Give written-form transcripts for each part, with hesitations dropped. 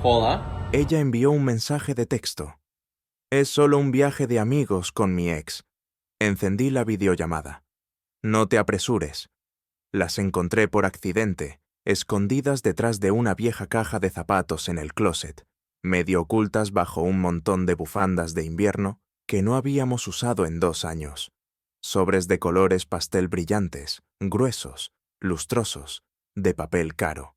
Hola. Ella envió un mensaje de texto. Es solo un viaje de amigos con mi ex. Encendí la videollamada. No te apresures. Las encontré por accidente, escondidas detrás de una vieja caja de zapatos en el closet, medio ocultas bajo un montón de bufandas de invierno que no habíamos usado en 2 años. Sobres de colores pastel brillantes, gruesos, lustrosos, de papel caro.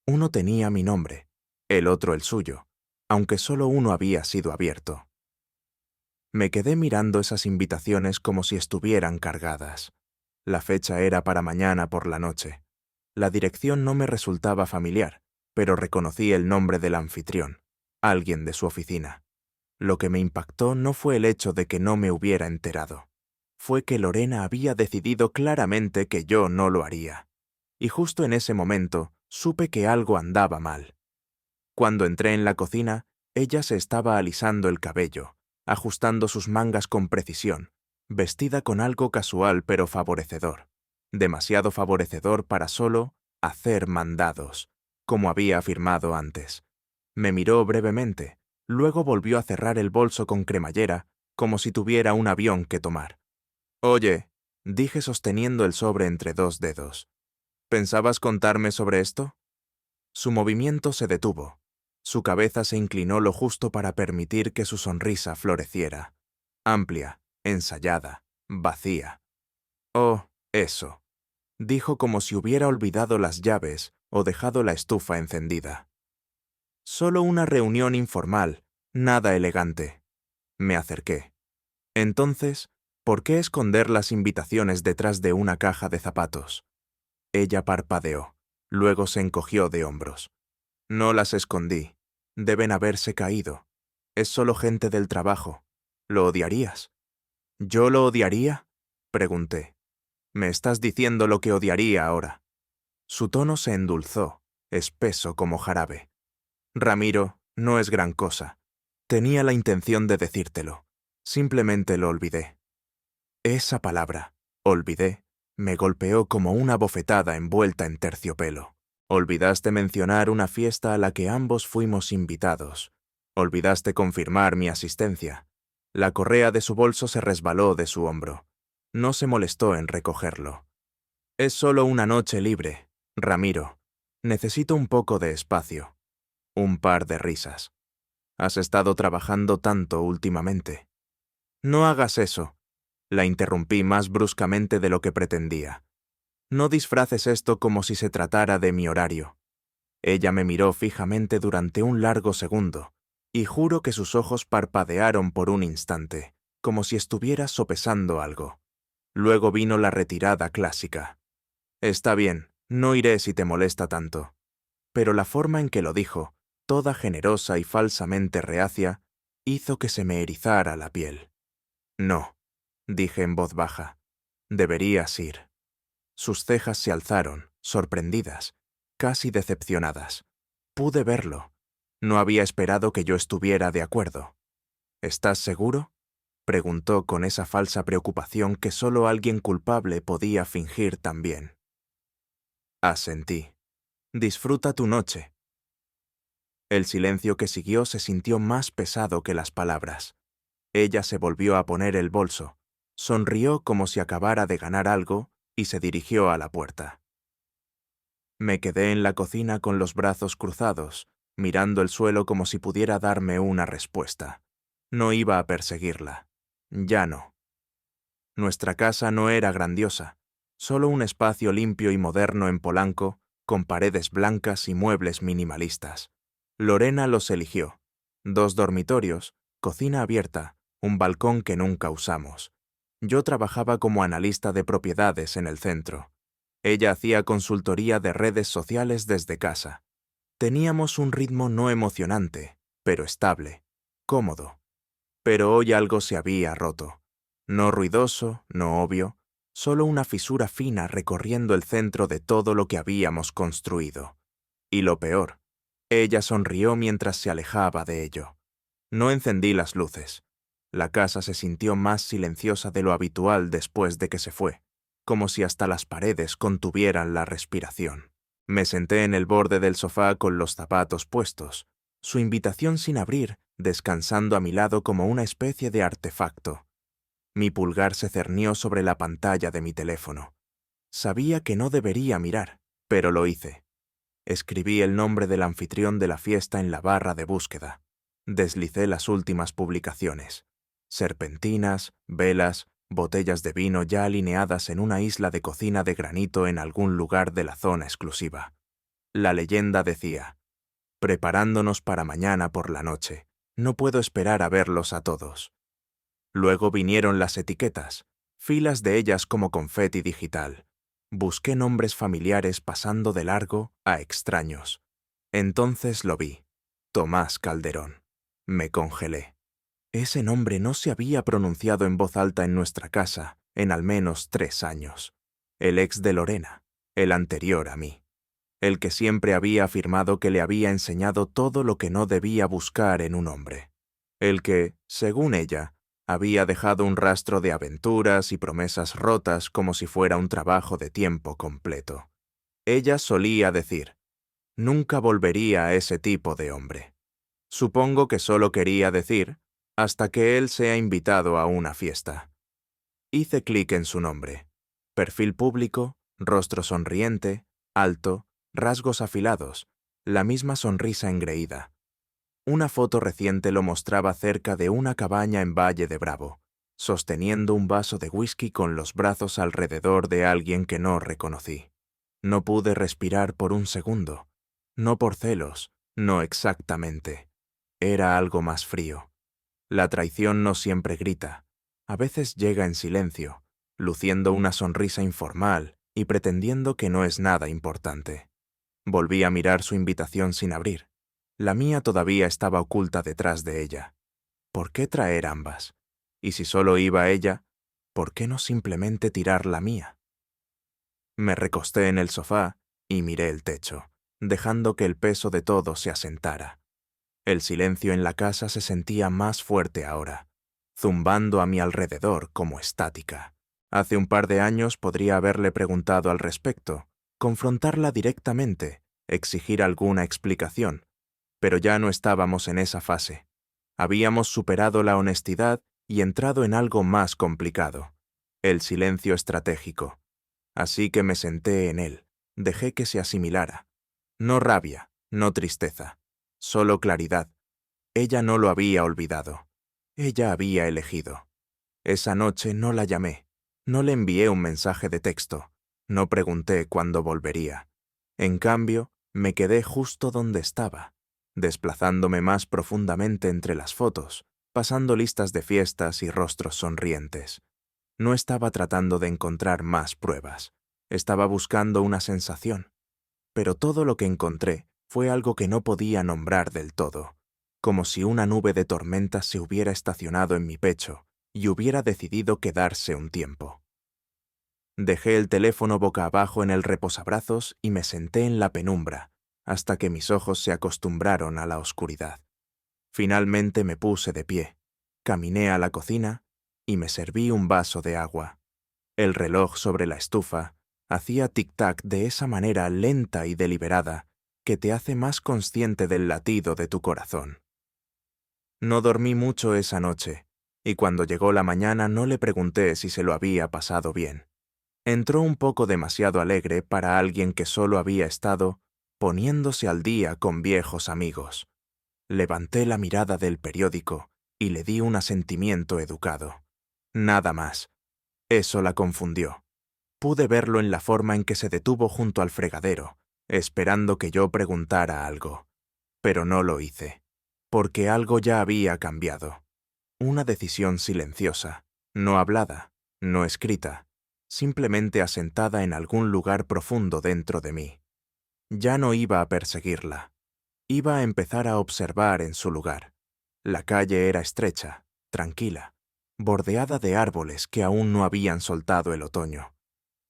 Uno tenía mi nombre, el otro el suyo, aunque solo uno había sido abierto. Me quedé mirando esas invitaciones como si estuvieran cargadas. La fecha era para mañana por la noche. La dirección no me resultaba familiar, pero reconocí el nombre del anfitrión, alguien de su oficina. Lo que me impactó no fue el hecho de que no me hubiera enterado. Fue que Lorena había decidido claramente que yo no lo haría. Y justo en ese momento supe que algo andaba mal. Cuando entré en la cocina, ella se estaba alisando el cabello, ajustando sus mangas con precisión, vestida con algo casual pero favorecedor. Demasiado favorecedor para solo hacer mandados, como había afirmado antes. Me miró brevemente, luego volvió a cerrar el bolso con cremallera, como si tuviera un avión que tomar. Oye, dije sosteniendo el sobre entre 2 dedos. ¿Pensabas contarme sobre esto? Su movimiento se detuvo. Su cabeza se inclinó lo justo para permitir que su sonrisa floreciera. Amplia, ensayada, vacía. Oh, eso, dijo como si hubiera olvidado las llaves o dejado la estufa encendida. Solo una reunión informal, nada elegante. Me acerqué. Entonces, ¿por qué esconder las invitaciones detrás de una caja de zapatos? Ella parpadeó, luego se encogió de hombros. No las escondí. Deben haberse caído. Es solo gente del trabajo. ¿Lo odiarías? ¿Yo lo odiaría? Pregunté. Me estás diciendo lo que odiaría ahora. Su tono se endulzó, espeso como jarabe. Ramiro, no es gran cosa. Tenía la intención de decírtelo. Simplemente lo olvidé. Esa palabra, olvidé, me golpeó como una bofetada envuelta en terciopelo. Olvidaste mencionar una fiesta a la que ambos fuimos invitados. Olvidaste confirmar mi asistencia. La correa de su bolso se resbaló de su hombro. No se molestó en recogerlo. Es solo una noche libre, Ramiro. Necesito un poco de espacio. Un par de risas. Has estado trabajando tanto últimamente. No hagas eso. La interrumpí más bruscamente de lo que pretendía. No disfraces esto como si se tratara de mi horario. Ella me miró fijamente durante un largo segundo, y juro que sus ojos parpadearon por un instante, como si estuviera sopesando algo. Luego vino la retirada clásica. Está bien, no iré si te molesta tanto. Pero la forma en que lo dijo, toda generosa y falsamente reacia, hizo que se me erizara la piel. No, dije en voz baja. Deberías ir. Sus cejas se alzaron, sorprendidas, casi decepcionadas. Pude verlo. No había esperado que yo estuviera de acuerdo. ¿Estás seguro? Preguntó con esa falsa preocupación que solo alguien culpable podía fingir también. Asentí. Disfruta tu noche. El silencio que siguió se sintió más pesado que las palabras. Ella se volvió a poner el bolso, sonrió como si acabara de ganar algo y se dirigió a la puerta. Me quedé en la cocina con los brazos cruzados, mirando el suelo como si pudiera darme una respuesta. No iba a perseguirla. Ya no. Nuestra casa no era grandiosa, solo un espacio limpio y moderno en Polanco, con paredes blancas y muebles minimalistas. Lorena los eligió. 2 dormitorios, cocina abierta, un balcón que nunca usamos. Yo trabajaba como analista de propiedades en el centro. Ella hacía consultoría de redes sociales desde casa. Teníamos un ritmo no emocionante, pero estable, cómodo. Pero hoy algo se había roto. No ruidoso, no obvio, solo una fisura fina recorriendo el centro de todo lo que habíamos construido. Y lo peor, ella sonrió mientras se alejaba de ello. No encendí las luces. La casa se sintió más silenciosa de lo habitual después de que se fue, como si hasta las paredes contuvieran la respiración. Me senté en el borde del sofá con los zapatos puestos, su invitación sin abrir, descansando a mi lado como una especie de artefacto. Mi pulgar se cernió sobre la pantalla de mi teléfono. Sabía que no debería mirar, pero lo hice. Escribí el nombre del anfitrión de la fiesta en la barra de búsqueda. Deslicé las últimas publicaciones. Serpentinas, velas, botellas de vino ya alineadas en una isla de cocina de granito en algún lugar de la zona exclusiva. La leyenda decía: preparándonos para mañana por la noche. No puedo esperar a verlos a todos. Luego vinieron las etiquetas, filas de ellas como confeti digital. Busqué nombres familiares pasando de largo a extraños. Entonces lo vi. Tomás Calderón. Me congelé. Ese nombre no se había pronunciado en voz alta en nuestra casa en al menos 3 años. El ex de Lorena, el anterior a mí. El que siempre había afirmado que le había enseñado todo lo que no debía buscar en un hombre. El que, según ella, había dejado un rastro de aventuras y promesas rotas como si fuera un trabajo de tiempo completo. Ella solía decir: nunca volvería a ese tipo de hombre. Supongo que solo quería decir: hasta que él sea invitado a una fiesta. Hice clic en su nombre. Perfil público, rostro sonriente, alto, rasgos afilados, la misma sonrisa engreída. Una foto reciente lo mostraba cerca de una cabaña en Valle de Bravo, sosteniendo un vaso de whisky con los brazos alrededor de alguien que no reconocí. No pude respirar por un segundo. No por celos, no exactamente. Era algo más frío. La traición no siempre grita. A veces llega en silencio, luciendo una sonrisa informal y pretendiendo que no es nada importante. Volví a mirar su invitación sin abrir. La mía todavía estaba oculta detrás de ella. ¿Por qué traer ambas? Y si solo iba ella, ¿por qué no simplemente tirar la mía? Me recosté en el sofá y miré el techo, dejando que el peso de todo se asentara. El silencio en la casa se sentía más fuerte ahora, zumbando a mi alrededor como estática. Hace un par de años podría haberle preguntado al respecto, confrontarla directamente, exigir alguna explicación, pero ya no estábamos en esa fase. Habíamos superado la honestidad y entrado en algo más complicado, el silencio estratégico. Así que me senté en él, dejé que se asimilara. No rabia, no tristeza, solo claridad. Ella no lo había olvidado. Ella había elegido. Esa noche no la llamé, no le envié un mensaje de texto, no pregunté cuándo volvería. En cambio, me quedé justo donde estaba, desplazándome más profundamente entre las fotos, pasando listas de fiestas y rostros sonrientes. No estaba tratando de encontrar más pruebas, estaba buscando una sensación. Pero todo lo que encontré fue algo que no podía nombrar del todo, como si una nube de tormenta se hubiera estacionado en mi pecho y hubiera decidido quedarse un tiempo. Dejé el teléfono boca abajo en el reposabrazos y me senté en la penumbra, hasta que mis ojos se acostumbraron a la oscuridad. Finalmente me puse de pie, caminé a la cocina y me serví un vaso de agua. El reloj sobre la estufa hacía tic-tac de esa manera lenta y deliberada que te hace más consciente del latido de tu corazón. No dormí mucho esa noche, y cuando llegó la mañana no le pregunté si se lo había pasado bien. Entró un poco demasiado alegre para alguien que solo había estado poniéndose al día con viejos amigos. Levanté la mirada del periódico y le di un asentimiento educado. Nada más. Eso la confundió. Pude verlo en la forma en que se detuvo junto al fregadero, esperando que yo preguntara algo. Pero no lo hice, porque algo ya había cambiado. Una decisión silenciosa, no hablada, no escrita, simplemente asentada en algún lugar profundo dentro de mí. Ya no iba a perseguirla. Iba a empezar a observar en su lugar. La calle era estrecha, tranquila, bordeada de árboles que aún no habían soltado el otoño.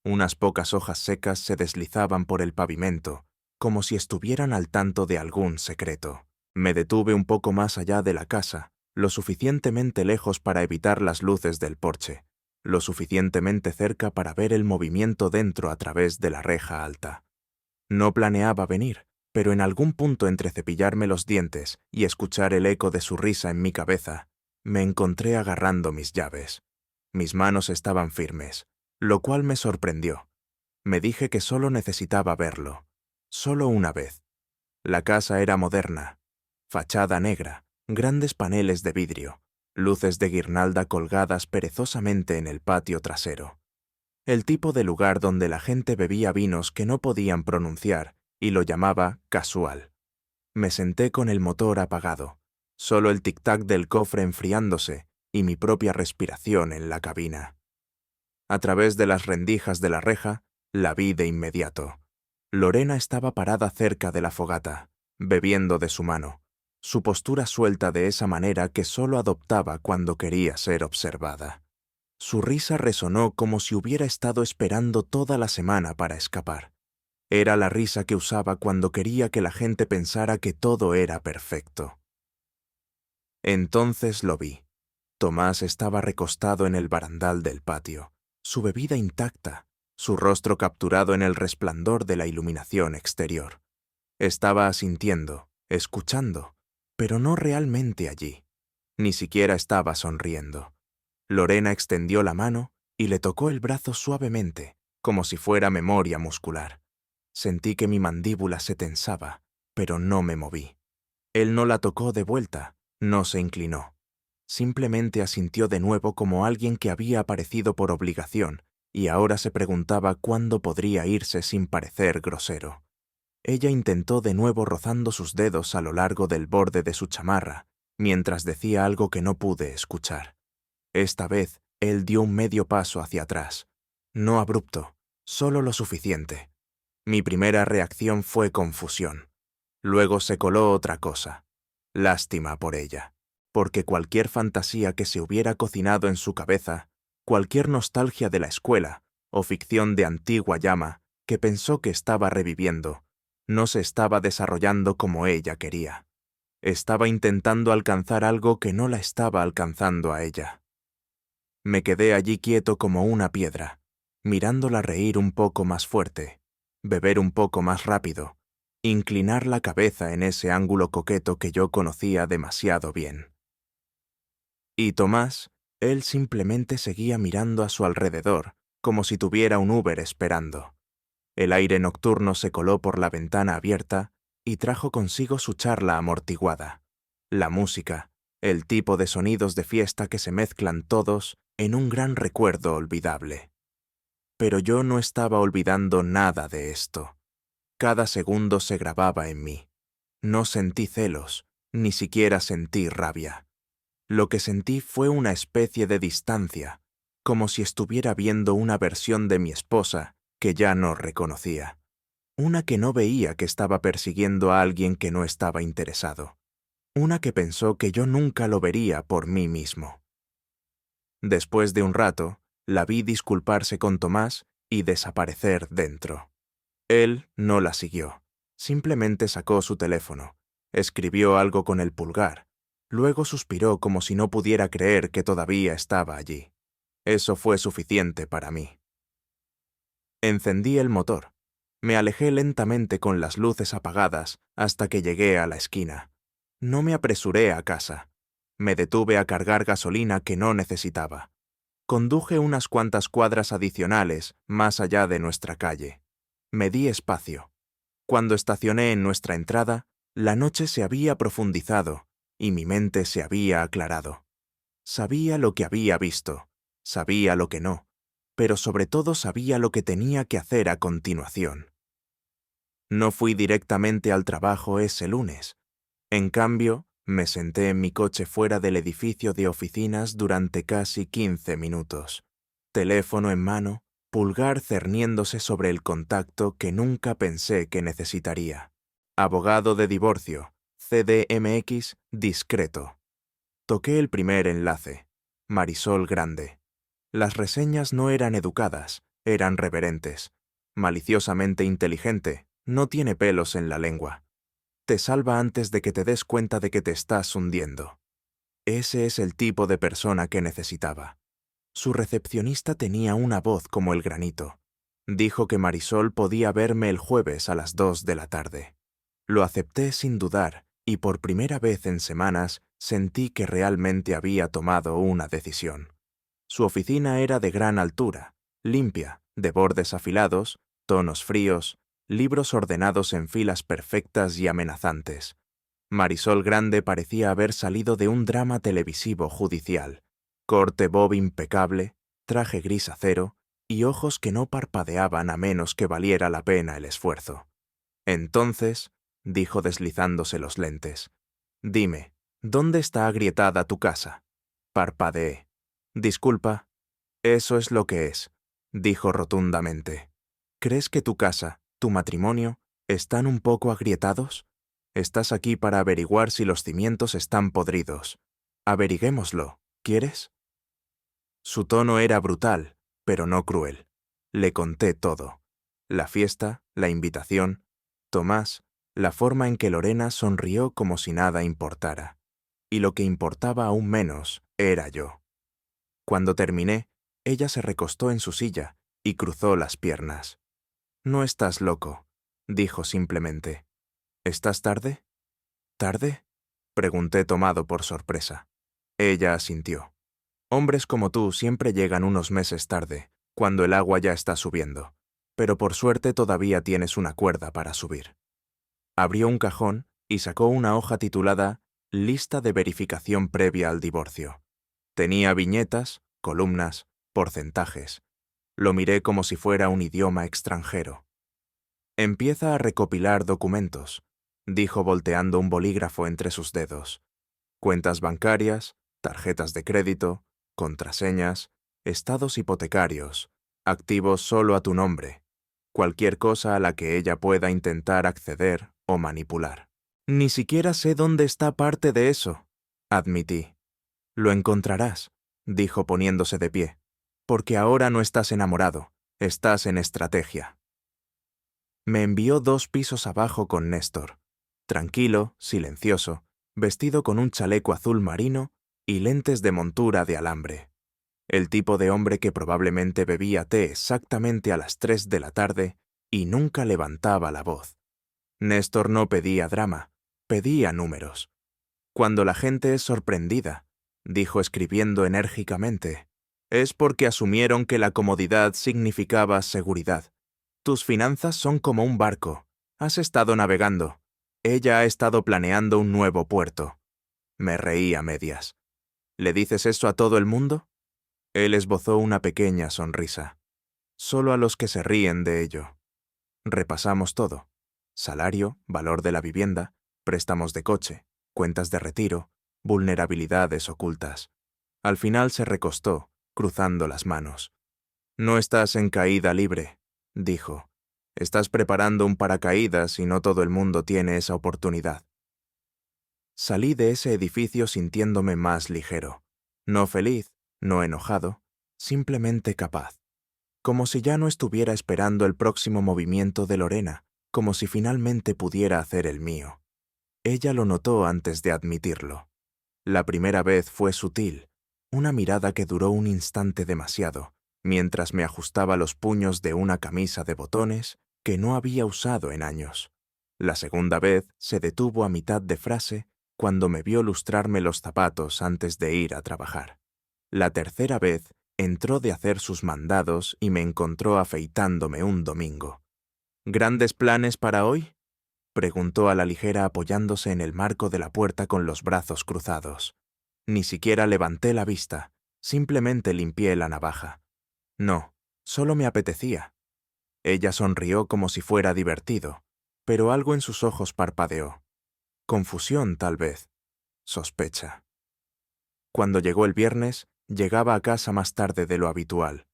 Unas pocas hojas secas se deslizaban por el pavimento, como si estuvieran al tanto de algún secreto. Me detuve un poco más allá de la casa, lo suficientemente lejos para evitar las luces del porche, lo suficientemente cerca para ver el movimiento dentro a través de la reja alta. No planeaba venir, pero en algún punto entre cepillarme los dientes y escuchar el eco de su risa en mi cabeza, me encontré agarrando mis llaves. Mis manos estaban firmes, lo cual me sorprendió. Me dije que solo necesitaba verlo, solo una vez. La casa era moderna, fachada negra, grandes paneles de vidrio, luces de guirnalda colgadas perezosamente en el patio trasero. El tipo de lugar donde la gente bebía vinos que no podían pronunciar y lo llamaba casual. Me senté con el motor apagado, solo el tic-tac del cofre enfriándose y mi propia respiración en la cabina. A través de las rendijas de la reja, la vi de inmediato. Lorena estaba parada cerca de la fogata, bebiendo de su mano, su postura suelta de esa manera que solo adoptaba cuando quería ser observada. Su risa resonó como si hubiera estado esperando toda la semana para escapar. Era la risa que usaba cuando quería que la gente pensara que todo era perfecto. Entonces lo vi. Tomás estaba recostado en el barandal del patio, su bebida intacta, su rostro capturado en el resplandor de la iluminación exterior. Estaba asintiendo, escuchando, pero no realmente allí. Ni siquiera estaba sonriendo. Lorena extendió la mano y le tocó el brazo suavemente, como si fuera memoria muscular. Sentí que mi mandíbula se tensaba, pero no me moví. Él no la tocó de vuelta, no se inclinó. Simplemente asintió de nuevo como alguien que había aparecido por obligación y ahora se preguntaba cuándo podría irse sin parecer grosero. Ella intentó de nuevo rozando sus dedos a lo largo del borde de su chamarra, mientras decía algo que no pude escuchar. Esta vez, él dio un medio paso hacia atrás. No abrupto, solo lo suficiente. Mi primera reacción fue confusión. Luego se coló otra cosa. Lástima por ella. Porque cualquier fantasía que se hubiera cocinado en su cabeza, cualquier nostalgia de la escuela o ficción de antigua llama que pensó que estaba reviviendo, no se estaba desarrollando como ella quería. Estaba intentando alcanzar algo que no la estaba alcanzando a ella. Me quedé allí quieto como una piedra, mirándola reír un poco más fuerte, beber un poco más rápido, inclinar la cabeza en ese ángulo coqueto que yo conocía demasiado bien. Y Tomás, él simplemente seguía mirando a su alrededor, como si tuviera un Uber esperando. El aire nocturno se coló por la ventana abierta y trajo consigo su charla amortiguada. La música, el tipo de sonidos de fiesta que se mezclan todos en un gran recuerdo olvidable. Pero yo no estaba olvidando nada de esto. Cada segundo se grababa en mí. No sentí celos, ni siquiera sentí rabia. Lo que sentí fue una especie de distancia, como si estuviera viendo una versión de mi esposa que ya no reconocía. Una que no veía que estaba persiguiendo a alguien que no estaba interesado. Una que pensó que yo nunca lo vería por mí mismo. Después de un rato, la vi disculparse con Tomás y desaparecer dentro. Él no la siguió. Simplemente sacó su teléfono, escribió algo con el pulgar, luego suspiró como si no pudiera creer que todavía estaba allí. Eso fue suficiente para mí. Encendí el motor. Me alejé lentamente con las luces apagadas hasta que llegué a la esquina. No me apresuré a casa. Me detuve a cargar gasolina que no necesitaba. Conduje unas cuantas cuadras adicionales más allá de nuestra calle. Me di espacio. Cuando estacioné en nuestra entrada, la noche se había profundizado y mi mente se había aclarado. Sabía lo que había visto, sabía lo que no, pero sobre todo sabía lo que tenía que hacer a continuación. No fui directamente al trabajo ese lunes. En cambio, me senté en mi coche fuera del edificio de oficinas durante casi 15 minutos. Teléfono en mano, pulgar cerniéndose sobre el contacto que nunca pensé que necesitaría. Abogado de divorcio, CDMX, discreto. Toqué el primer enlace. Marisol Grande. Las reseñas no eran educadas, eran reverentes. Maliciosamente inteligente, no tiene pelos en la lengua. Te salva antes de que te des cuenta de que te estás hundiendo. Ese es el tipo de persona que necesitaba. Su recepcionista tenía una voz como el granito. Dijo que Marisol podía verme el jueves a las 2 de la tarde. Lo acepté sin dudar, y por primera vez en semanas sentí que realmente había tomado una decisión. Su oficina era de gran altura, limpia, de bordes afilados, tonos fríos, libros ordenados en filas perfectas y amenazantes. Marisol Grande parecía haber salido de un drama televisivo judicial. Corte bob impecable, traje gris acero y ojos que no parpadeaban a menos que valiera la pena el esfuerzo. Entonces, dijo deslizándose los lentes, dime, ¿dónde está agrietada tu casa? Parpadeé. Disculpa, eso es lo que es, dijo rotundamente. ¿Crees que tu casa, tu matrimonio, están un poco agrietados? Estás aquí para averiguar si los cimientos están podridos. Averiguémoslo, ¿quieres? Su tono era brutal, pero no cruel. Le conté todo. La fiesta, la invitación, Tomás, la forma en que Lorena sonrió como si nada importara. Y lo que importaba aún menos era yo. Cuando terminé, ella se recostó en su silla y cruzó las piernas. «No estás loco», dijo simplemente. «¿Estás tarde?» «¿Tarde?», pregunté tomado por sorpresa. Ella asintió. «Hombres como tú siempre llegan unos meses tarde, cuando el agua ya está subiendo, pero por suerte todavía tienes una cuerda para subir». Abrió un cajón y sacó una hoja titulada «Lista de verificación previa al divorcio». Tenía viñetas, columnas, porcentajes. Lo miré como si fuera un idioma extranjero. «Empieza a recopilar documentos», dijo volteando un bolígrafo entre sus dedos. «Cuentas bancarias, tarjetas de crédito, contraseñas, estados hipotecarios, activos solo a tu nombre, cualquier cosa a la que ella pueda intentar acceder o manipular». «Ni siquiera sé dónde está parte de eso», admití. «Lo encontrarás», dijo poniéndose de pie, «porque ahora no estás enamorado, estás en estrategia». Me envió 2 pisos abajo con Néstor, tranquilo, silencioso, vestido con un chaleco azul marino y lentes de montura de alambre. El tipo de hombre que probablemente bebía té exactamente a las 3 de la tarde y nunca levantaba la voz. Néstor no pedía drama, pedía números. «Cuando la gente es sorprendida», dijo escribiendo enérgicamente, «es porque asumieron que la comodidad significaba seguridad. Tus finanzas son como un barco. Has estado navegando. Ella ha estado planeando un nuevo puerto». Me reí a medias. «¿Le dices eso a todo el mundo?» Él esbozó una pequeña sonrisa. «Solo a los que se ríen de ello». Repasamos todo. Salario, valor de la vivienda, préstamos de coche, cuentas de retiro, vulnerabilidades ocultas. Al final se recostó, cruzando las manos. «No estás en caída libre», dijo. «Estás preparando un paracaídas y no todo el mundo tiene esa oportunidad». Salí de ese edificio sintiéndome más ligero. No feliz, no enojado, simplemente capaz. Como si ya no estuviera esperando el próximo movimiento de Lorena, como si finalmente pudiera hacer el mío. Ella lo notó antes de admitirlo. La primera vez fue sutil, una mirada que duró un instante demasiado, mientras me ajustaba los puños de una camisa de botones que no había usado en años. La segunda vez se detuvo a mitad de frase cuando me vio lustrarme los zapatos antes de ir a trabajar. La tercera vez entró de hacer sus mandados y me encontró afeitándome un domingo. «¿Grandes planes para hoy?», preguntó a la ligera apoyándose en el marco de la puerta con los brazos cruzados. Ni siquiera levanté la vista, simplemente limpié la navaja. «No, solo me apetecía». Ella sonrió como si fuera divertido, pero algo en sus ojos parpadeó. Confusión, tal vez. Sospecha. Cuando llegó el viernes, llegaba a casa más tarde de lo habitual.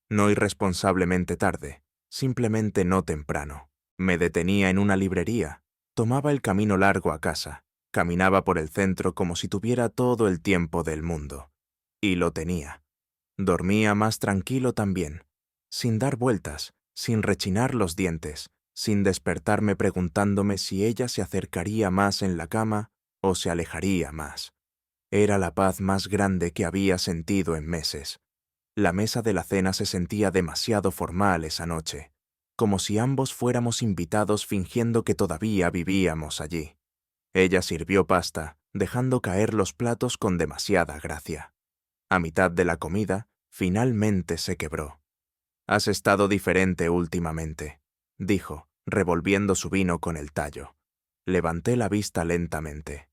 No irresponsablemente tarde, simplemente no temprano. Me detenía en una librería, tomaba el camino largo a casa, caminaba por el centro como si tuviera todo el tiempo del mundo. Y lo tenía. Dormía más tranquilo también, sin dar vueltas, sin rechinar los dientes, sin despertarme preguntándome si ella se acercaría más en la cama o se alejaría más. Era la paz más grande que había sentido en meses. La mesa de la cena se sentía demasiado formal esa noche. como si ambos fuéramos invitados fingiendo que todavía vivíamos allí. Ella sirvió pasta, dejando caer los platos con demasiada gracia. A mitad de la comida, finalmente se quebró. «Has estado diferente últimamente», dijo, revolviendo su vino con el tallo. Levanté la vista lentamente.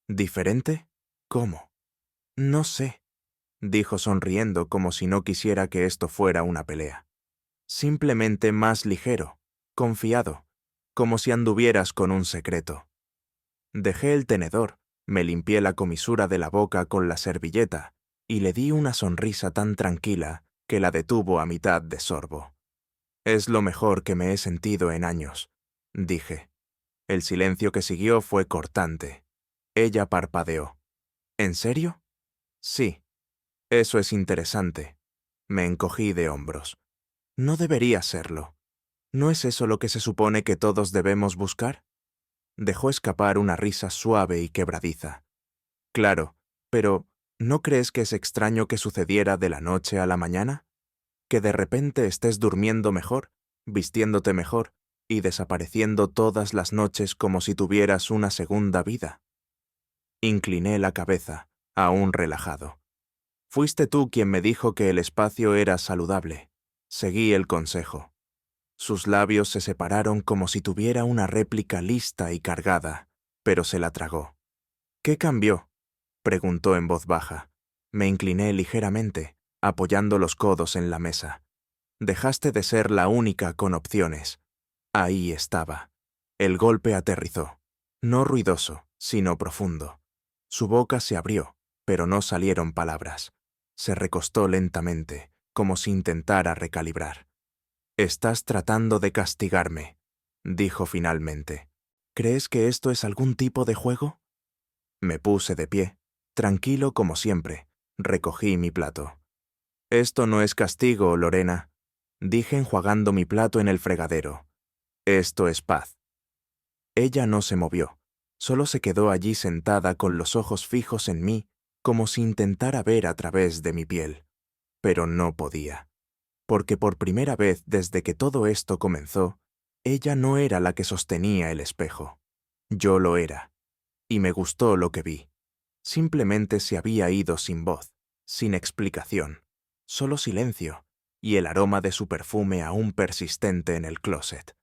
¿Diferente? ¿Cómo? No sé, dijo sonriendo como si no quisiera que esto fuera una pelea. Simplemente más ligero, confiado, como si anduvieras con un secreto. Dejé el tenedor, me limpié la comisura de la boca con la servilleta y le di una sonrisa tan tranquila que la detuvo a mitad de sorbo. «Es lo mejor que me he sentido en años», dije. El silencio que siguió fue cortante. Ella parpadeó. «¿En serio?» «Sí. Eso es interesante». Me encogí de hombros. «No debería serlo. ¿No es eso lo que se supone que todos debemos buscar?» Dejó escapar una risa suave y quebradiza. «Claro, pero ¿no crees que es extraño que sucediera de la noche a la mañana? Que de repente estés durmiendo mejor, vistiéndote mejor y desapareciendo todas las noches como si tuvieras una segunda vida». Incliné la cabeza, aún relajado. «Fuiste tú quien me dijo que el espacio era saludable». Seguí el consejo. Sus labios se separaron como si tuviera una réplica lista y cargada, pero se la tragó. «¿Qué cambió?», preguntó en voz baja. Me incliné ligeramente, apoyando los codos en la mesa. «Dejaste de ser la única con opciones». Ahí estaba. El golpe aterrizó. No ruidoso, sino profundo. Su boca se abrió, pero no salieron palabras. Se recostó lentamente, como si intentara recalibrar. «Estás tratando de castigarme», dijo finalmente. «¿Crees que esto es algún tipo de juego?» Me puse de pie, tranquilo como siempre. Recogí mi plato. «Esto no es castigo, Lorena», dije enjuagando mi plato en el fregadero. «Esto es paz». Ella no se movió, solo se quedó allí sentada con los ojos fijos en mí, como si intentara ver a través de mi piel. Pero no podía. Porque por primera vez desde que todo esto comenzó, ella no era la que sostenía el espejo. Yo lo era. Y me gustó lo que vi. Simplemente se había ido sin voz, sin explicación, solo silencio y el aroma de su perfume aún persistente en el closet.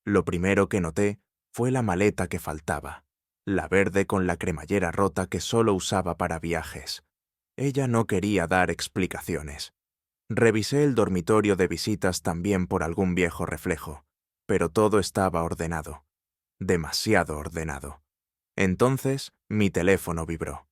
Lo primero que noté fue la maleta que faltaba, la verde con la cremallera rota que solo usaba para viajes. Ella no quería dar explicaciones. Revisé el dormitorio de visitas también por algún viejo reflejo, pero todo estaba ordenado, demasiado ordenado. Entonces, mi teléfono vibró.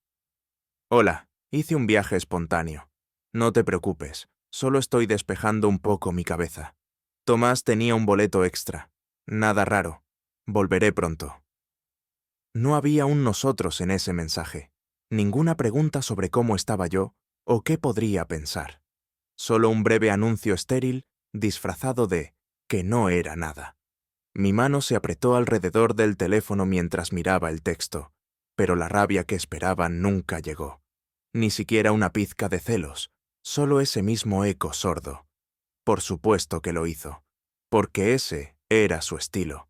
«Hola, hice un viaje espontáneo. No te preocupes, solo estoy despejando un poco mi cabeza. Tomás tenía un boleto extra. Nada raro. Volveré pronto». No había un nosotros en ese mensaje, ninguna pregunta sobre cómo estaba yo o qué podría pensar. Solo un breve anuncio estéril, disfrazado de que no era nada. Mi mano se apretó alrededor del teléfono mientras miraba el texto, pero la rabia que esperaba nunca llegó. Ni siquiera una pizca de celos, solo ese mismo eco sordo. Por supuesto que lo hizo, porque ese era su estilo,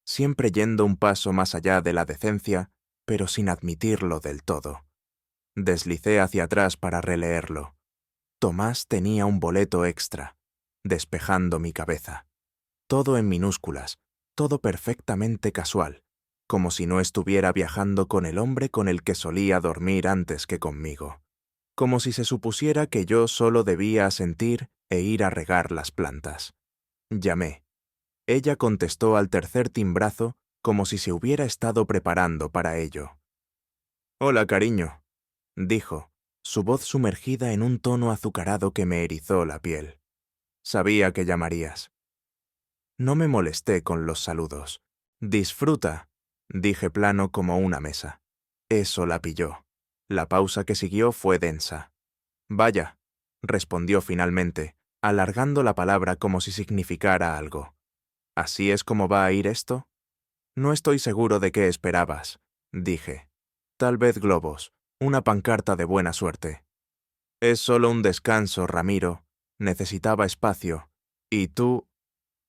siempre yendo un paso más allá de la decencia, pero sin admitirlo del todo. Deslicé hacia atrás para releerlo. Tomás tenía un boleto extra, despejando mi cabeza. Todo en minúsculas, todo perfectamente casual, como si no estuviera viajando con el hombre con el que solía dormir antes que conmigo. Como si se supusiera que yo solo debía asentir e ir a regar las plantas. Llamé. Ella contestó al tercer timbrazo como si se hubiera estado preparando para ello. «Hola, cariño», dijo, su voz sumergida en un tono azucarado que me erizó la piel. «Sabía que llamarías». No me molesté con los saludos. «Disfruta», dije plano como una mesa. Eso la pilló. La pausa que siguió fue densa. «Vaya», respondió finalmente, alargando la palabra como si significara algo. «¿Así es como va a ir esto?» «No estoy seguro de qué esperabas», dije. «Tal vez globos, una pancarta de buena suerte». «Es solo un descanso, Ramiro. Necesitaba espacio. Y tú...»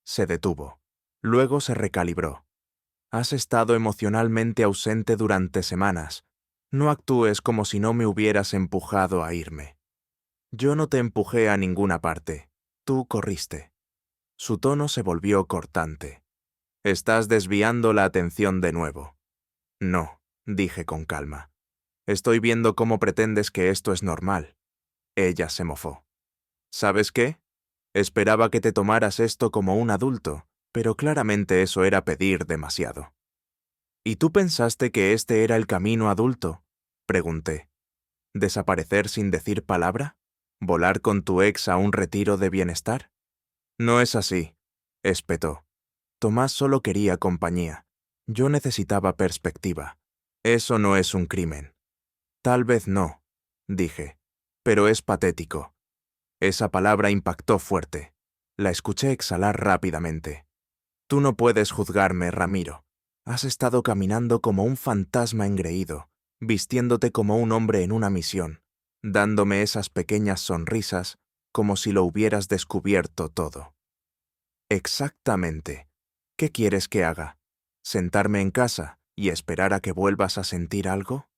Se detuvo. Luego se recalibró. Has estado emocionalmente ausente durante semanas. No actúes como si no me hubieras empujado a irme. Yo no te empujé a ninguna parte. Tú corriste. Su tono se volvió cortante. Estás desviando la atención de nuevo. No, dije con calma. Estoy viendo cómo pretendes que esto es normal. Ella se mofó. ¿Sabes qué? Esperaba que te tomaras esto como un adulto, pero claramente eso era pedir demasiado. ¿Y tú pensaste que este era el camino adulto? Pregunté. ¿Desaparecer sin decir palabra? ¿Volar con tu ex a un retiro de bienestar? No es así, espetó. Tomás solo quería compañía. Yo necesitaba perspectiva. Eso no es un crimen. Tal vez no, dije, pero es patético. Esa palabra impactó fuerte. La escuché exhalar rápidamente. Tú no puedes juzgarme, Ramiro. Has estado caminando como un fantasma engreído, vistiéndote como un hombre en una misión, dándome esas pequeñas sonrisas como si lo hubieras descubierto todo. Exactamente. ¿Qué quieres que haga? ¿Sentarme en casa y esperar a que vuelvas a sentir algo?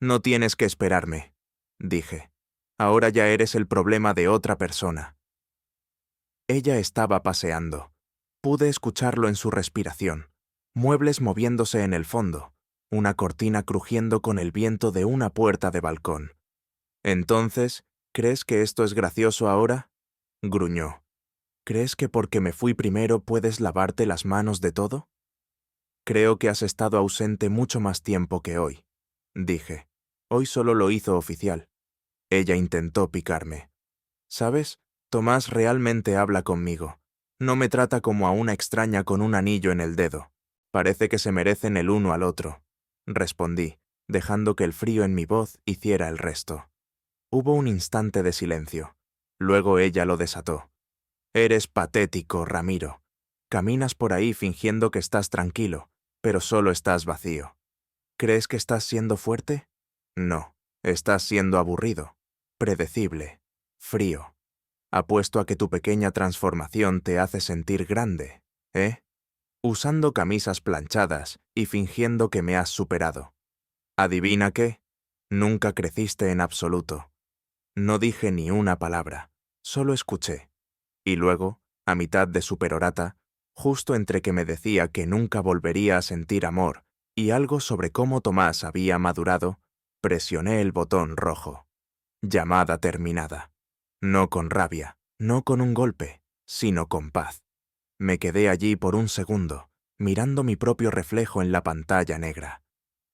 No tienes que esperarme, dije. Ahora ya eres el problema de otra persona. Ella estaba paseando. Pude escucharlo en su respiración. Muebles moviéndose en el fondo, una cortina crujiendo con el viento de una puerta de balcón. Entonces, ¿crees que esto es gracioso ahora? Gruñó. ¿Crees que porque me fui primero puedes lavarte las manos de todo? Creo que has estado ausente mucho más tiempo que hoy, dije. Hoy solo lo hizo oficial. Ella intentó picarme. ¿Sabes? Tomás realmente habla conmigo. No me trata como a una extraña con un anillo en el dedo. Parece que se merecen el uno al otro, respondí, dejando que el frío en mi voz hiciera el resto. Hubo un instante de silencio. Luego ella lo desató. Eres patético, Ramiro. Caminas por ahí fingiendo que estás tranquilo, pero solo estás vacío. ¿Crees que estás siendo fuerte? No, estás siendo aburrido, predecible, frío. Apuesto a que tu pequeña transformación te hace sentir grande, ¿eh? Usando camisas planchadas y fingiendo que me has superado. ¿Adivina qué? Nunca creciste en absoluto. No dije ni una palabra, solo escuché. Y luego, a mitad de su perorata, justo entre que me decía que nunca volvería a sentir amor y algo sobre cómo Tomás había madurado, presioné el botón rojo. Llamada terminada. No con rabia, no con un golpe, sino con paz. Me quedé allí por un segundo, mirando mi propio reflejo en la pantalla negra.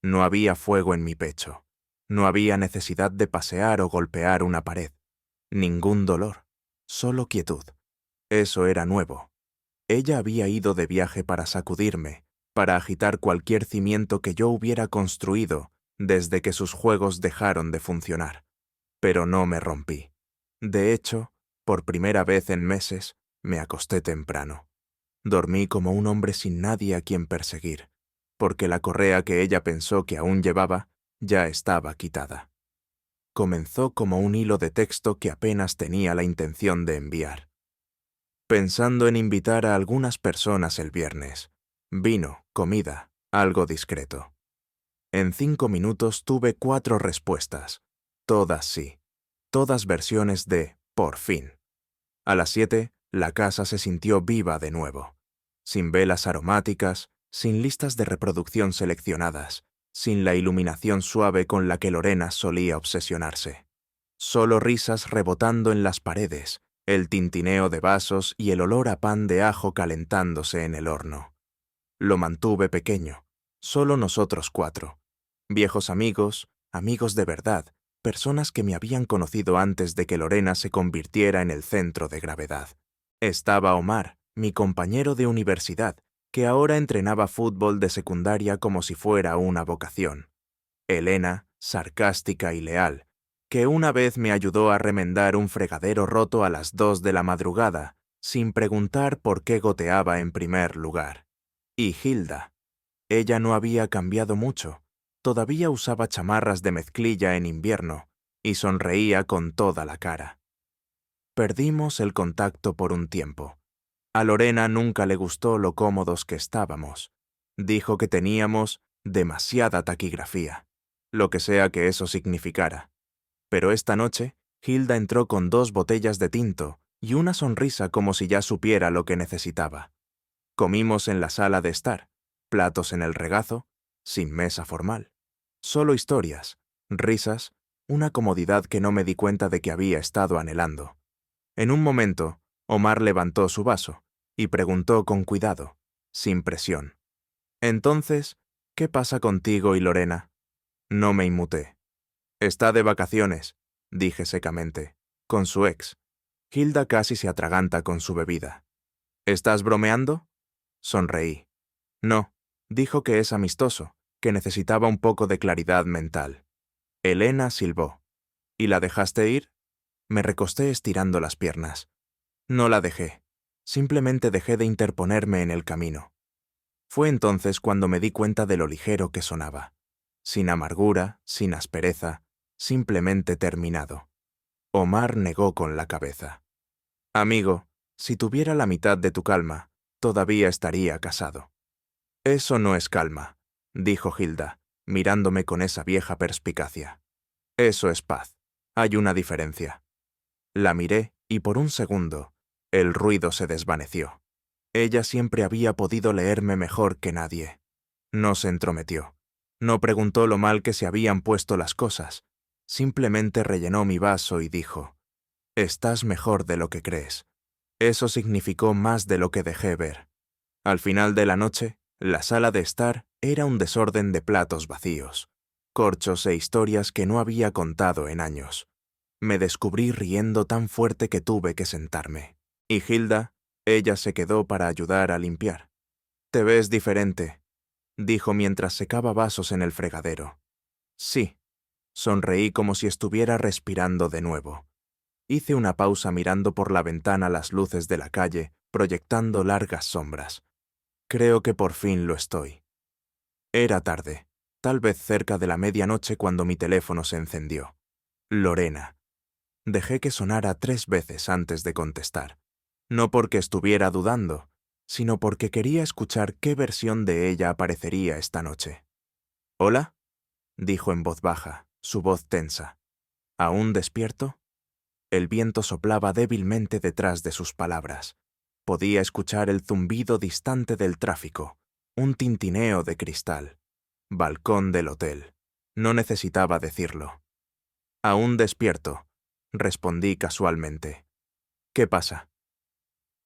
No había fuego en mi pecho. No había necesidad de pasear o golpear una pared. Ningún dolor, solo quietud. Eso era nuevo. Ella había ido de viaje para sacudirme, para agitar cualquier cimiento que yo hubiera construido desde que sus juegos dejaron de funcionar. Pero no me rompí. De hecho, por primera vez en meses, me acosté temprano. Dormí como un hombre sin nadie a quien perseguir, porque la correa que ella pensó que aún llevaba ya estaba quitada. Comenzó como un hilo de texto que apenas tenía la intención de enviar. Pensando en invitar a algunas personas el viernes. Vino, comida, algo discreto. En 5 minutos tuve 4 respuestas. Todas sí. Todas versiones de por fin. A las 7, la casa se sintió viva de nuevo. Sin velas aromáticas, sin listas de reproducción seleccionadas, sin la iluminación suave con la que Lorena solía obsesionarse. Solo risas rebotando en las paredes, el tintineo de vasos y el olor a pan de ajo calentándose en el horno. Lo mantuve pequeño, solo nosotros 4. Viejos amigos, amigos de verdad, personas que me habían conocido antes de que Lorena se convirtiera en el centro de gravedad. Estaba Omar, mi compañero de universidad, que ahora entrenaba fútbol de secundaria como si fuera una vocación. Elena, sarcástica y leal, que una vez me ayudó a remendar un fregadero roto a las 2 de la madrugada, sin preguntar por qué goteaba en primer lugar. Y Hilda. Ella no había cambiado mucho. Todavía usaba chamarras de mezclilla en invierno y sonreía con toda la cara. Perdimos el contacto por un tiempo. A Lorena nunca le gustó lo cómodos que estábamos. Dijo que teníamos demasiada taquigrafía, lo que sea que eso significara. Pero esta noche, Hilda entró con 2 botellas de tinto y una sonrisa como si ya supiera lo que necesitaba. Comimos en la sala de estar, platos en el regazo, sin mesa formal. Solo historias, risas, una comodidad que no me di cuenta de que había estado anhelando. En un momento, Omar levantó su vaso y preguntó con cuidado, sin presión. Entonces, ¿qué pasa contigo y Lorena? No me inmuté. Está de vacaciones, dije secamente, con su ex. Hilda casi se atraganta con su bebida. ¿Estás bromeando? Sonreí. No, dijo que es amistoso, que necesitaba un poco de claridad mental. Elena silbó. ¿Y la dejaste ir? Me recosté estirando las piernas. No la dejé. Simplemente dejé de interponerme en el camino. Fue entonces cuando me di cuenta de lo ligero que sonaba. Sin amargura, sin aspereza, simplemente terminado. Omar negó con la cabeza. Amigo, si tuviera la mitad de tu calma, todavía estaría casado. Eso no es calma, dijo Hilda, mirándome con esa vieja perspicacia. Eso es paz. Hay una diferencia. La miré y por un segundo, el ruido se desvaneció. Ella siempre había podido leerme mejor que nadie. No se entrometió. No preguntó lo mal que se habían puesto las cosas. Simplemente rellenó mi vaso y dijo, «Estás mejor de lo que crees». Eso significó más de lo que dejé ver. Al final de la noche, la sala de estar era un desorden de platos vacíos, corchos e historias que no había contado en años. Me descubrí riendo tan fuerte que tuve que sentarme. Y Hilda, ella se quedó para ayudar a limpiar. «Te ves diferente», dijo mientras secaba vasos en el fregadero. «Sí». Sonreí como si estuviera respirando de nuevo. Hice una pausa mirando por la ventana las luces de la calle, proyectando largas sombras. Creo que por fin lo estoy. Era tarde, tal vez cerca de la medianoche cuando mi teléfono se encendió. Lorena. Dejé que sonara 3 veces antes de contestar. No porque estuviera dudando, sino porque quería escuchar qué versión de ella aparecería esta noche. «¿Hola?», dijo en voz baja, su voz tensa. «¿Aún despierto?». El viento soplaba débilmente detrás de sus palabras. Podía escuchar el zumbido distante del tráfico, un tintineo de cristal. Balcón del hotel. No necesitaba decirlo. «Aún despierto», respondí casualmente. «¿Qué pasa?».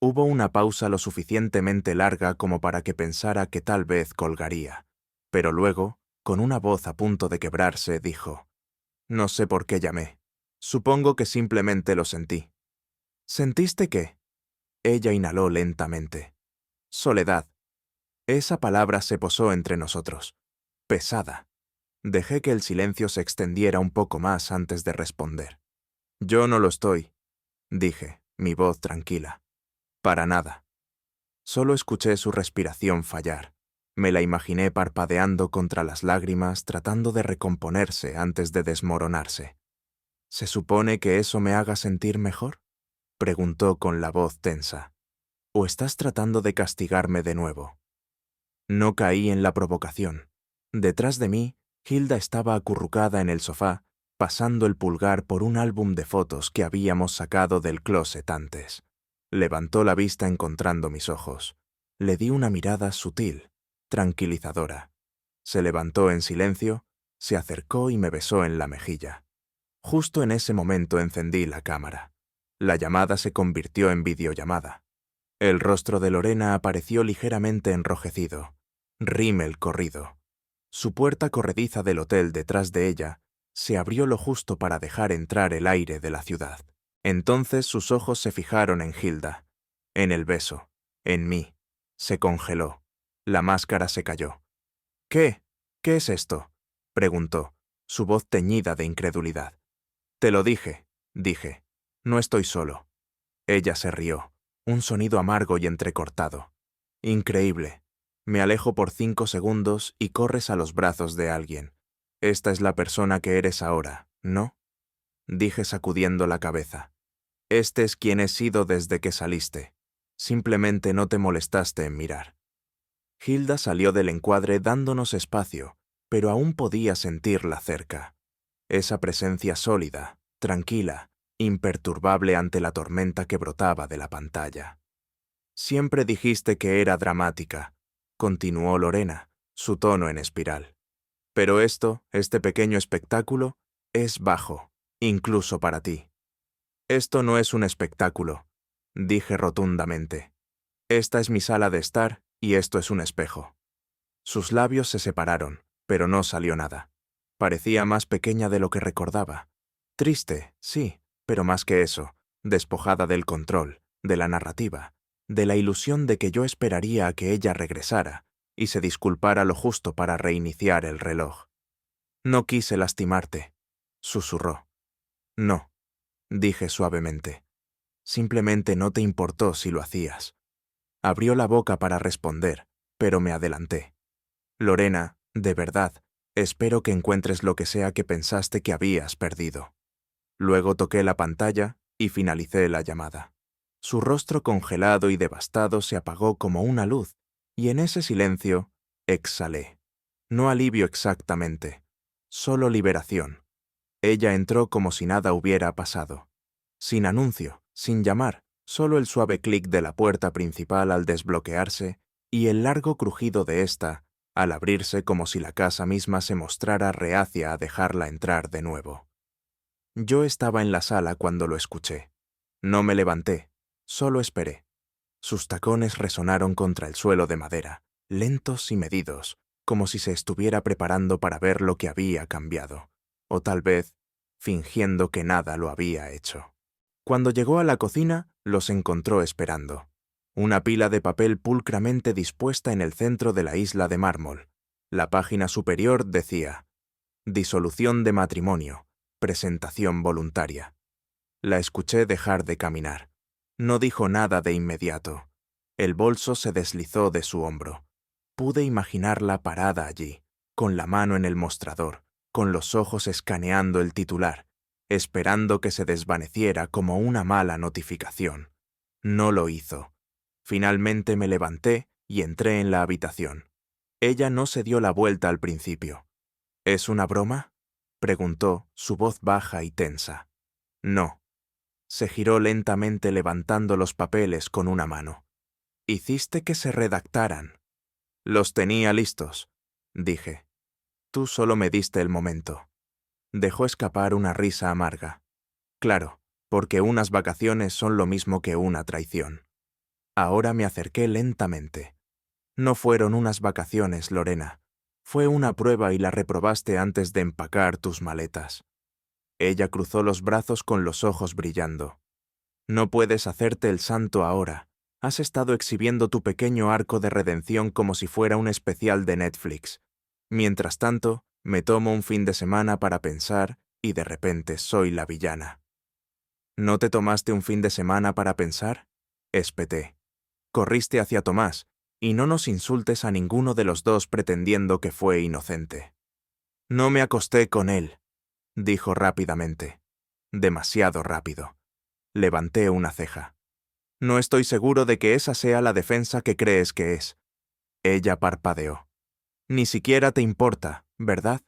Hubo una pausa lo suficientemente larga como para que pensara que tal vez colgaría, pero luego, con una voz a punto de quebrarse, dijo, «No sé por qué llamé. Supongo que simplemente lo sentí». «¿Sentiste qué?». Ella inhaló lentamente. «Soledad». Esa palabra se posó entre nosotros. Pesada. Dejé que el silencio se extendiera un poco más antes de responder. «Yo no lo estoy», dije, mi voz tranquila. «Para nada». Solo escuché su respiración fallar. Me la imaginé parpadeando contra las lágrimas, tratando de recomponerse antes de desmoronarse. «¿Se supone que eso me haga sentir mejor?», preguntó con la voz tensa. «¿O estás tratando de castigarme de nuevo?». No caí en la provocación. Detrás de mí, Hilda estaba acurrucada en el sofá, pasando el pulgar por un álbum de fotos que habíamos sacado del closet antes. Levantó la vista encontrando mis ojos. Le di una mirada sutil, tranquilizadora. Se levantó en silencio, se acercó y me besó en la mejilla. Justo en ese momento encendí la cámara. La llamada se convirtió en videollamada. El rostro de Lorena apareció ligeramente enrojecido. Rímel corrido. Su puerta corrediza del hotel detrás de ella se abrió lo justo para dejar entrar el aire de la ciudad. Entonces sus ojos se fijaron en Hilda, en el beso, en mí. Se congeló. La máscara se cayó. «¿Qué? ¿Qué es esto?», preguntó, su voz teñida de incredulidad. «Te lo dije», dije. «No estoy solo». Ella se rió, un sonido amargo y entrecortado. «Increíble. Me alejo por 5 segundos y corres a los brazos de alguien. Esta es la persona que eres ahora, ¿no?», dije sacudiendo la cabeza. «Este es quien he sido desde que saliste». Simplemente no te molestaste en mirar. Hilda salió del encuadre dándonos espacio, pero aún podía sentirla cerca. Esa presencia sólida, tranquila, imperturbable ante la tormenta que brotaba de la pantalla. Siempre dijiste que era dramática, continuó Lorena, su tono en espiral. Pero este pequeño espectáculo, es bajo, incluso para ti. Esto no es un espectáculo, dije rotundamente. Esta es mi sala de estar y esto es un espejo. Sus labios se separaron, pero no salió nada. Parecía más pequeña de lo que recordaba. Triste, sí, pero más que eso, despojada del control, de la narrativa, de la ilusión de que yo esperaría a que ella regresara y se disculpara lo justo para reiniciar el reloj. No quise lastimarte, susurró. No, dije suavemente. Simplemente no te importó si lo hacías. Abrió la boca para responder, pero me adelanté. Lorena, de verdad, espero que encuentres lo que sea que pensaste que habías perdido. Luego toqué la pantalla y finalicé la llamada. Su rostro congelado y devastado se apagó como una luz, y en ese silencio exhalé. No alivio exactamente, solo liberación. Ella entró como si nada hubiera pasado. Sin anuncio, sin llamar, solo el suave clic de la puerta principal al desbloquearse y el largo crujido de ésta al abrirse como si la casa misma se mostrara reacia a dejarla entrar de nuevo. Yo estaba en la sala cuando lo escuché. No me levanté, solo esperé. Sus tacones resonaron contra el suelo de madera, lentos y medidos, como si se estuviera preparando para ver lo que había cambiado, o tal vez fingiendo que nada lo había hecho. Cuando llegó a la cocina, los encontró esperando. Una pila de papel pulcramente dispuesta en el centro de la isla de mármol. La página superior decía: Disolución de matrimonio, presentación voluntaria. La escuché dejar de caminar. No dijo nada de inmediato. El bolso se deslizó de su hombro. Pude imaginarla parada allí, con la mano en el mostrador, con los ojos escaneando el titular, esperando que se desvaneciera como una mala notificación. No lo hizo. Finalmente me levanté y entré en la habitación. Ella no se dio la vuelta al principio. ¿Es una broma?, preguntó, su voz baja y tensa. No. Se giró lentamente levantando los papeles con una mano. Hiciste que se redactaran. Los tenía listos, dije. Tú solo me diste el momento. Dejó escapar una risa amarga. Claro, porque unas vacaciones son lo mismo que una traición. Ahora me acerqué lentamente. No fueron unas vacaciones, Lorena. Fue una prueba y la reprobaste antes de empacar tus maletas. Ella cruzó los brazos con los ojos brillando. No puedes hacerte el santo ahora. Has estado exhibiendo tu pequeño arco de redención como si fuera un especial de Netflix. Mientras tanto, me tomo un fin de semana para pensar y de repente soy la villana. ¿No te tomaste un fin de semana para pensar?, espeté. Corriste hacia Tomás, y no nos insultes a ninguno de los dos pretendiendo que fue inocente. No me acosté con él, dijo rápidamente. Demasiado rápido. Levanté una ceja. No estoy seguro de que esa sea la defensa que crees que es. Ella parpadeó. Ni siquiera te importa, ¿verdad?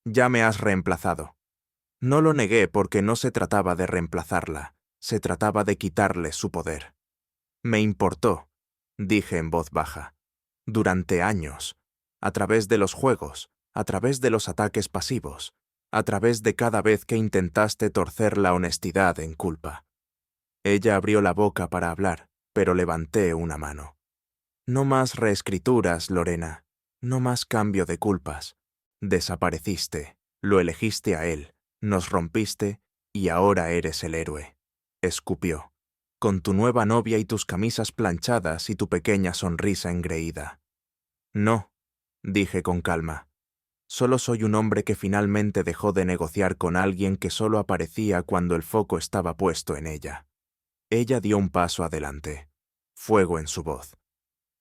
Ya me has reemplazado. No lo negué porque no se trataba de reemplazarla, se trataba de quitarle su poder. Me importó, dije en voz baja. Durante años, a través de los juegos, a través de los ataques pasivos, a través de cada vez que intentaste torcer la honestidad en culpa. Ella abrió la boca para hablar, pero levanté una mano. No más reescrituras, Lorena. No más cambio de culpas. Desapareciste, lo elegiste a él, nos rompiste y ahora eres el héroe. Escupió. Con tu nueva novia y tus camisas planchadas y tu pequeña sonrisa engreída. No, dije con calma. Solo soy un hombre que finalmente dejó de negociar con alguien que solo aparecía cuando el foco estaba puesto en ella. Ella dio un paso adelante. Fuego en su voz.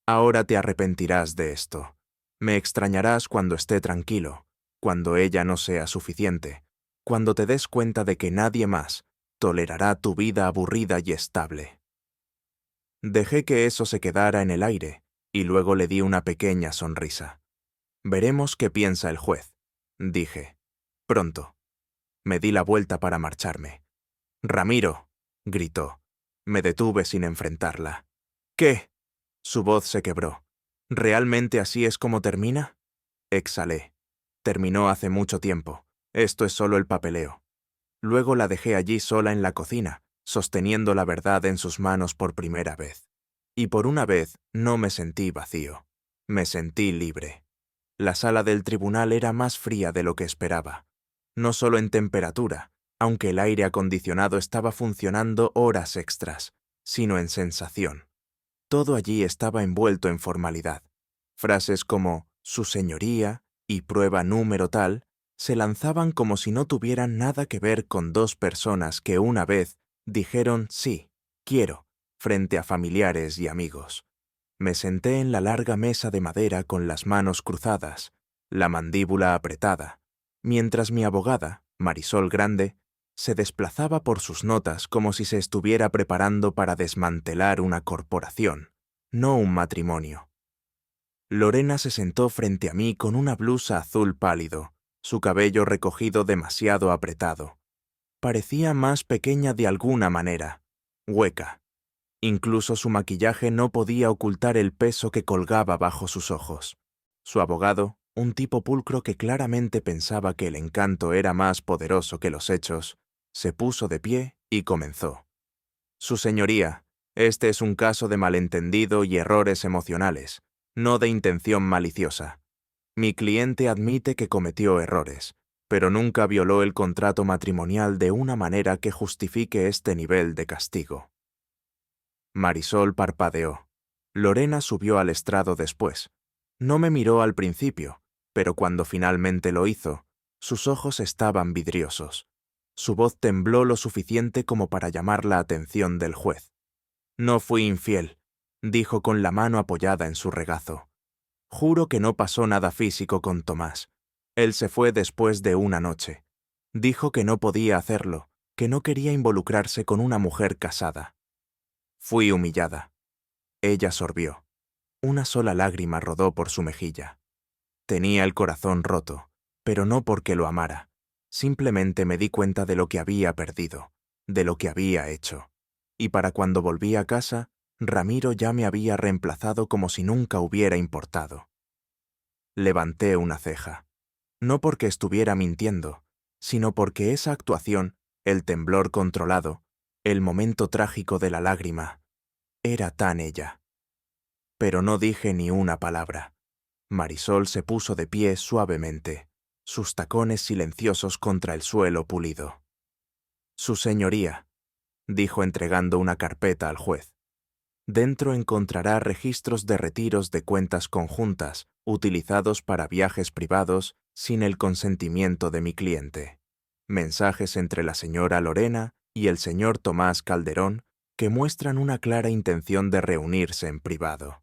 Ahora te arrepentirás de esto. Me extrañarás cuando esté tranquilo, cuando ella no sea suficiente, cuando te des cuenta de que nadie más tolerará tu vida aburrida y estable. Dejé que eso se quedara en el aire y luego le di una pequeña sonrisa. Veremos qué piensa el juez, dije. Pronto. Me di la vuelta para marcharme. «Ramiro», gritó. Me detuve sin enfrentarla. «¿Qué?» Su voz se quebró. «¿Realmente así es como termina?» Exhalé. Terminó hace mucho tiempo. Esto es solo el papeleo. Luego la dejé allí sola en la cocina, sosteniendo la verdad en sus manos por primera vez. Y por una vez no me sentí vacío. Me sentí libre. La sala del tribunal era más fría de lo que esperaba. No solo en temperatura, aunque el aire acondicionado estaba funcionando horas extras, sino en sensación. Todo allí estaba envuelto en formalidad. Frases como «Su señoría» y «Prueba número tal» se lanzaban como si no tuvieran nada que ver con dos personas que una vez dijeron «sí, quiero», frente a familiares y amigos. Me senté en la larga mesa de madera con las manos cruzadas, la mandíbula apretada, mientras mi abogada, Marisol Grande, se desplazaba por sus notas como si se estuviera preparando para desmantelar una corporación, no un matrimonio. Lorena se sentó frente a mí con una blusa azul pálido, su cabello recogido demasiado apretado. Parecía más pequeña de alguna manera, hueca. Incluso su maquillaje no podía ocultar el peso que colgaba bajo sus ojos. Su abogado, un tipo pulcro que claramente pensaba que el encanto era más poderoso que los hechos, se puso de pie y comenzó. «Su señoría, este es un caso de malentendido y errores emocionales, no de intención maliciosa. Mi cliente admite que cometió errores, pero nunca violó el contrato matrimonial de una manera que justifique este nivel de castigo». Marisol parpadeó. Lorena subió al estrado después. No me miró al principio, pero cuando finalmente lo hizo, sus ojos estaban vidriosos. Su voz tembló lo suficiente como para llamar la atención del juez. «No fui infiel», dijo con la mano apoyada en su regazo. «Juro que no pasó nada físico con Tomás. Él se fue después de una noche. Dijo que no podía hacerlo, que no quería involucrarse con una mujer casada». Fui humillada. Ella sorbió. Una sola lágrima rodó por su mejilla. Tenía el corazón roto, pero no porque lo amara. Simplemente me di cuenta de lo que había perdido, de lo que había hecho. Y para cuando volví a casa, Ramiro ya me había reemplazado como si nunca hubiera importado. Levanté una ceja. No porque estuviera mintiendo, sino porque esa actuación, el temblor controlado, el momento trágico de la lágrima, era tan ella. Pero no dije ni una palabra. Marisol se puso de pie suavemente, sus tacones silenciosos contra el suelo pulido. «Su señoría», dijo entregando una carpeta al juez. «Dentro encontrará registros de retiros de cuentas conjuntas utilizados para viajes privados sin el consentimiento de mi cliente. Mensajes entre la señora Lorena y el señor Tomás Calderón que muestran una clara intención de reunirse en privado.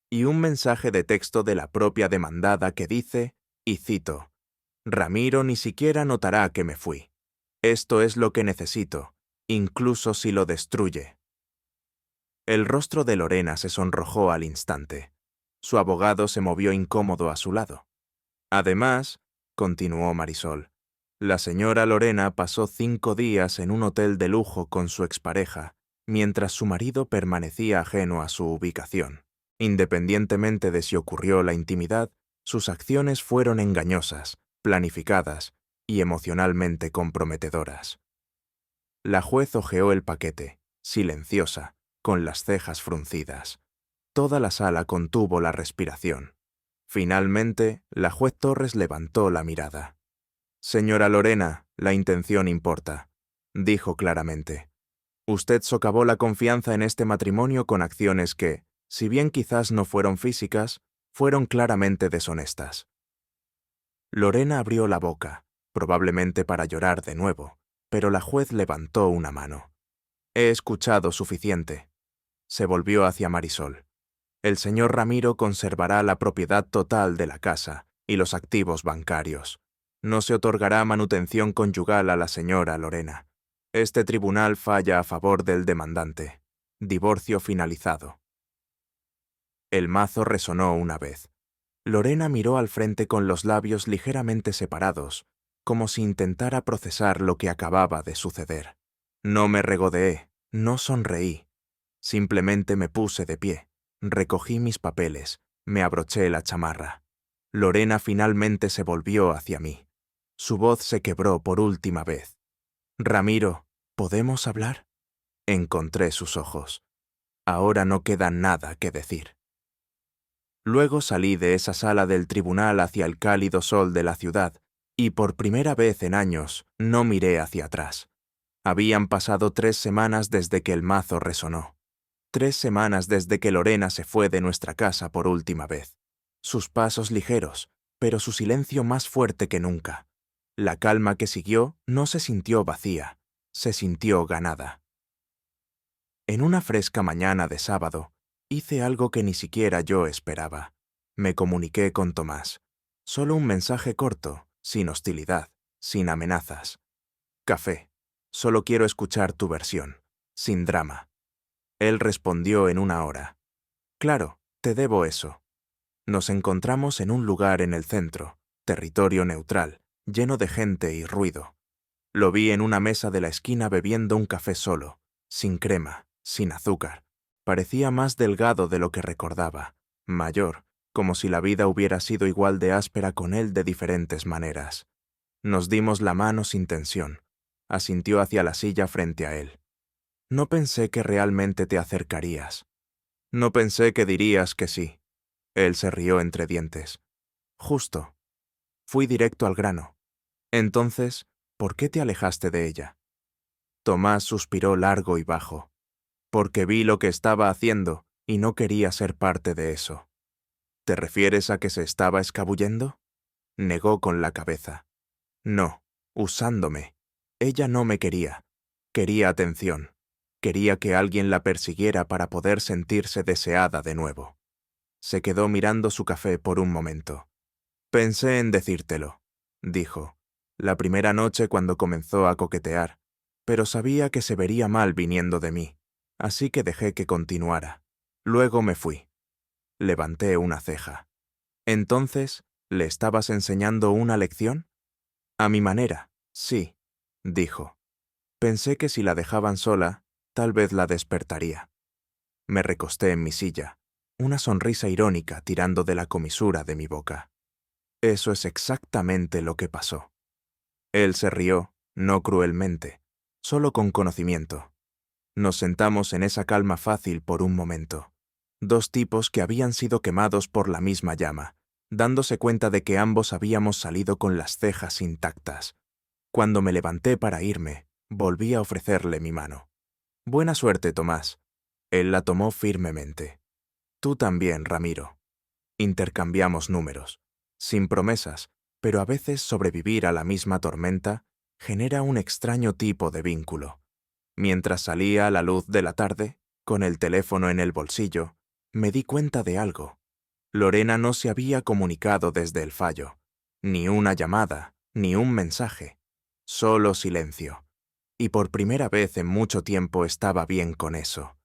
Y un mensaje de texto de la propia demandada que dice, y cito, «Ramiro ni siquiera notará que me fui. Esto es lo que necesito, incluso si lo destruye». El rostro de Lorena se sonrojó al instante. Su abogado se movió incómodo a su lado. «Además», continuó Marisol, «la señora Lorena pasó 5 días en un hotel de lujo con su expareja, mientras su marido permanecía ajeno a su ubicación. Independientemente de si ocurrió la intimidad, sus acciones fueron engañosas, planificadas y emocionalmente comprometedoras». La juez hojeó el paquete, silenciosa, con las cejas fruncidas. Toda la sala contuvo la respiración. Finalmente, la juez Torres levantó la mirada. «Señora Lorena, la intención importa», dijo claramente. «Usted socavó la confianza en este matrimonio con acciones que, si bien quizás no fueron físicas, fueron claramente deshonestas». Lorena abrió la boca, probablemente para llorar de nuevo, pero la juez levantó una mano. «He escuchado suficiente». Se volvió hacia Marisol. «El señor Ramiro conservará la propiedad total de la casa y los activos bancarios. No se otorgará manutención conyugal a la señora Lorena. Este tribunal falla a favor del demandante. Divorcio finalizado. El mazo resonó una vez. Lorena miró al frente con los labios ligeramente separados, como si intentara procesar lo que acababa de suceder. No me regodeé, no sonreí. Simplemente me puse de pie, recogí mis papeles, me abroché la chamarra. Lorena finalmente se volvió hacia mí. Su voz se quebró por última vez. «Ramiro, ¿podemos hablar?» Encontré sus ojos. Ahora no queda nada que decir. Luego salí de esa sala del tribunal hacia el cálido sol de la ciudad, y por primera vez en años no miré hacia atrás. Habían pasado 3 semanas desde que el mazo resonó. 3 semanas desde que Lorena se fue de nuestra casa por última vez. Sus pasos ligeros, pero su silencio más fuerte que nunca. La calma que siguió no se sintió vacía, se sintió ganada. En una fresca mañana de sábado, hice algo que ni siquiera yo esperaba. Me comuniqué con Tomás. Solo un mensaje corto, sin hostilidad, sin amenazas. «Café. Solo quiero escuchar tu versión. Sin drama». Él respondió en 1 hora. «Claro, te debo eso». Nos encontramos en un lugar en el centro, territorio neutral, lleno de gente y ruido. Lo vi en una mesa de la esquina bebiendo un café solo, sin crema, sin azúcar. Parecía más delgado de lo que recordaba, mayor, como si la vida hubiera sido igual de áspera con él de diferentes maneras. Nos dimos la mano sin tensión. Asintió hacia la silla frente a él. «No pensé que realmente te acercarías. No pensé que dirías que sí». Él se rió entre dientes. «Justo. Fui directo al grano. Entonces, ¿por qué te alejaste de ella?» Tomás suspiró largo y bajo. «Porque vi lo que estaba haciendo y no quería ser parte de eso». «¿Te refieres a que se estaba escabullendo?» Negó con la cabeza. «No, usándome. Ella no me quería. Quería atención. Quería que alguien la persiguiera para poder sentirse deseada de nuevo». Se quedó mirando su café por un momento. «Pensé en decírtelo», dijo, «la primera noche cuando comenzó a coquetear, pero sabía que se vería mal viniendo de mí, así que dejé que continuara. Luego me fui». Levanté una ceja. «Entonces, ¿le estabas enseñando una lección?» «A mi manera, sí», dijo. «Pensé que si la dejaban sola, tal vez la despertaría». Me recosté en mi silla, una sonrisa irónica tirando de la comisura de mi boca. «Eso es exactamente lo que pasó». Él se rió, no cruelmente, solo con conocimiento. Nos sentamos en esa calma fácil por un momento. 2 tipos que habían sido quemados por la misma llama, dándose cuenta de que ambos habíamos salido con las cejas intactas. Cuando me levanté para irme, volví a ofrecerle mi mano. «Buena suerte, Tomás». Él la tomó firmemente. «Tú también, Ramiro». Intercambiamos números, sin promesas, pero a veces sobrevivir a la misma tormenta genera un extraño tipo de vínculo. Mientras salía a la luz de la tarde, con el teléfono en el bolsillo, me di cuenta de algo. Lorena no se había comunicado desde el fallo. Ni una llamada, ni un mensaje. Solo silencio. Y por primera vez en mucho tiempo estaba bien con eso.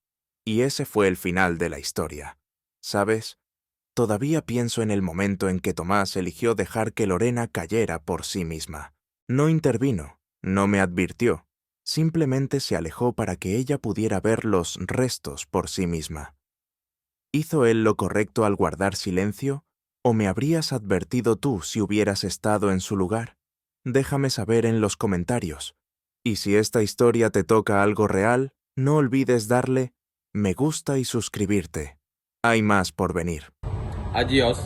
Y ese fue el final de la historia. ¿Sabes? Todavía pienso en el momento en que Tomás eligió dejar que Lorena cayera por sí misma. No intervino, no me advirtió. Simplemente se alejó para que ella pudiera ver los restos por sí misma. ¿Hizo él lo correcto al guardar silencio? ¿O me habrías advertido tú si hubieras estado en su lugar? Déjame saber en los comentarios. Y si esta historia te toca algo real, no olvides darle me gusta y suscribirte. Hay más por venir. Adiós.